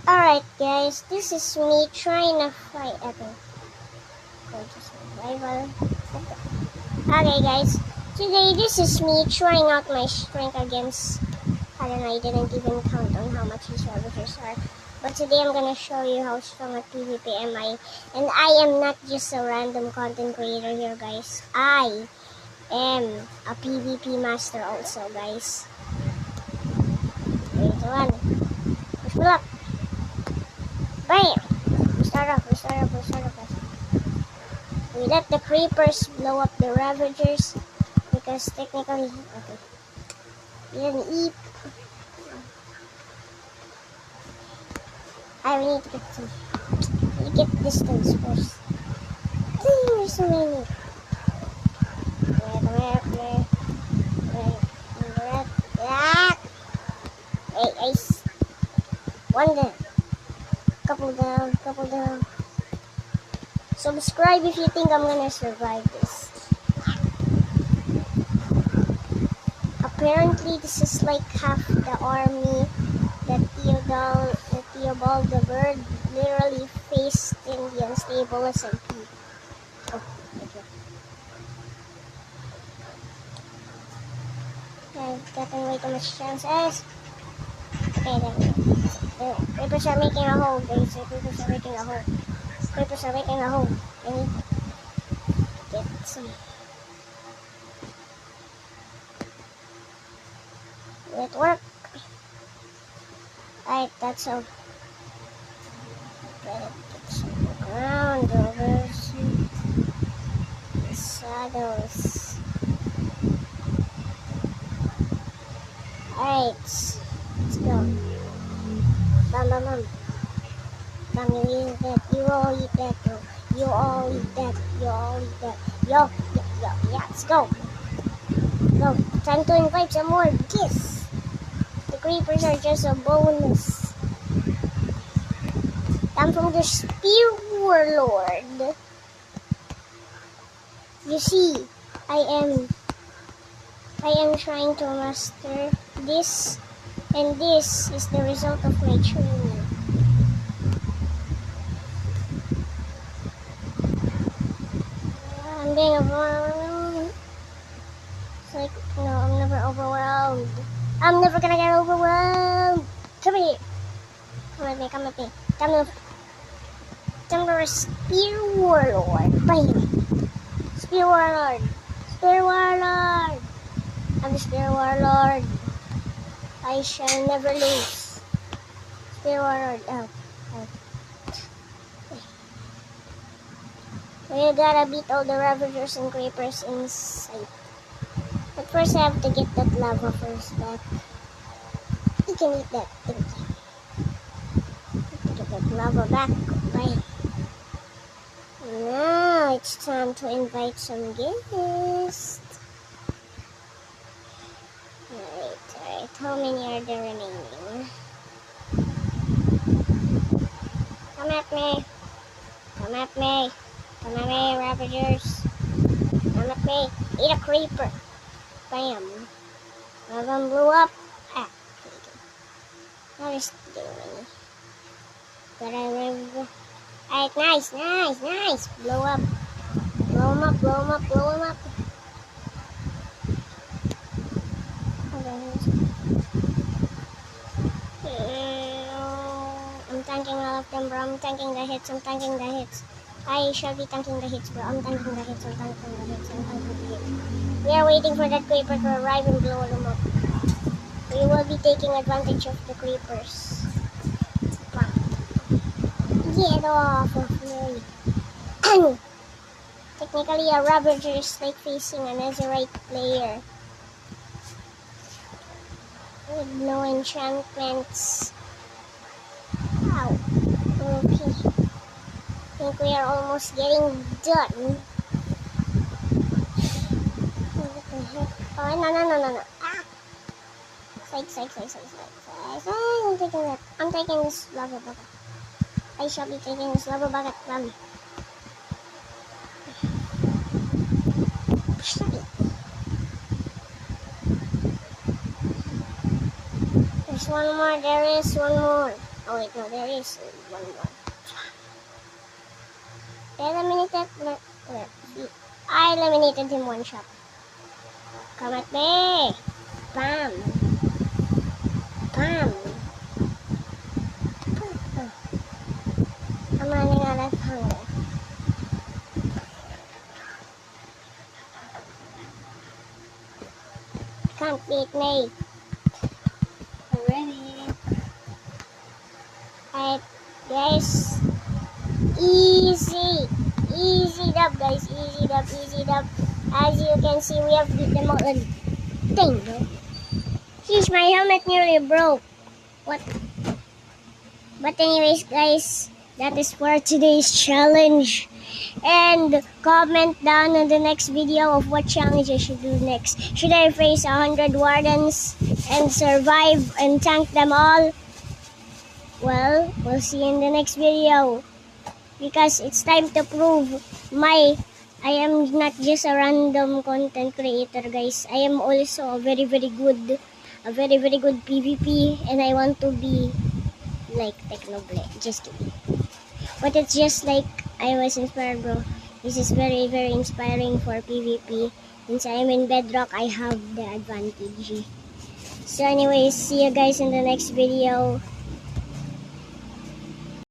Alright guys, this is me trying to fight gorgeous survival. Okay guys, today this is me trying out my strength against, I don't know, I didn't even count on how much his ravagers are. But today I'm gonna show you how strong at PvP am I. And I am not just a random content creator here guys. I am a PvP master also guys. 3, 2, 1. Push me up. Bam! We start off. We let the creepers blow up the ravagers because technically, okay, we didn't eat. I need to get distance first. There's so many. Hey, ace. One down. Couple down. Subscribe if you think I'm gonna survive this. Apparently, this is like half the army that Theobald the Bird literally faced in the unstable SMP. Oh, thank you. I've gotten way too much chances. Okay, there. Creepers are making a hole, guys. Creepers are making a hole. I need to get some. Will it work? Alright, that's all. Gotta get some ground over some saddles. Alright, let's go. Bam. You eat that. You all eat that, bro. You all eat that. Yo, let's go. Go. Time to invite some more gifts. The creepers are just a bonus. I'm from the Spear Warlord. You see, I am trying to master this, and this is the result of my training. I'm being overwhelmed. It's like, no, I'm never overwhelmed. I'm never gonna get overwhelmed. Come here. Come at me. Time to Spear Warlord. Bam. Spear Warlord. I'm the Spear Warlord. I shall never lose. Spear Warlord. Oh. We gotta beat all the ravagers and creepers in sight. But first I have to get that lava first back. You can eat that. Get that lava back. Bye. Now it's time to invite some guests. Alright. How many are there remaining? Come at me, ravagers. Come at me. Eat a creeper. Bam. One of them blew up. Now there's doing. Gotta live. Alright, nice. Blow up. Blow him up. I'm tanking all of them, bro. I'm tanking the hits. I shall be tanking the hits, bro. I'm tanking the hits. We are waiting for that creeper to arrive and blow them up. We will be taking advantage of the creepers. Get off of me. Technically, a Ravager is like facing a Netherite player with no enchantments. Wow. Okay. I think we are almost getting done. What the heck? Oh, no. Ah! Psych. I'm taking this lava bucket. I shall be taking this lava bucket from. There's one more. There is one more. Oh wait, no, there is one more. Eliminated. I eliminated him one shot. Come at me! Bam! Bam! I'm running out of hunger. Can't beat me. Already. Alright, guys. Easy. Easy dub, guys. Easy dub, easy dub. As you can see, we have beat them all. Dang, bro. Jeez, my helmet nearly broke. What? But anyways, guys, that is for today's challenge. And comment down on the next video of what challenge I should do next. Should I face 100 wardens and survive and tank them all? Well, we'll see in the next video. Because it's time to prove I am not just a random content creator, guys. I am also a very good PvP, and I want to be like Technoblade. Just kidding. But it's just like I was inspired, bro. This is very inspiring for PvP. Since I'm in Bedrock, I have the advantage. So anyways, see you guys in the next video.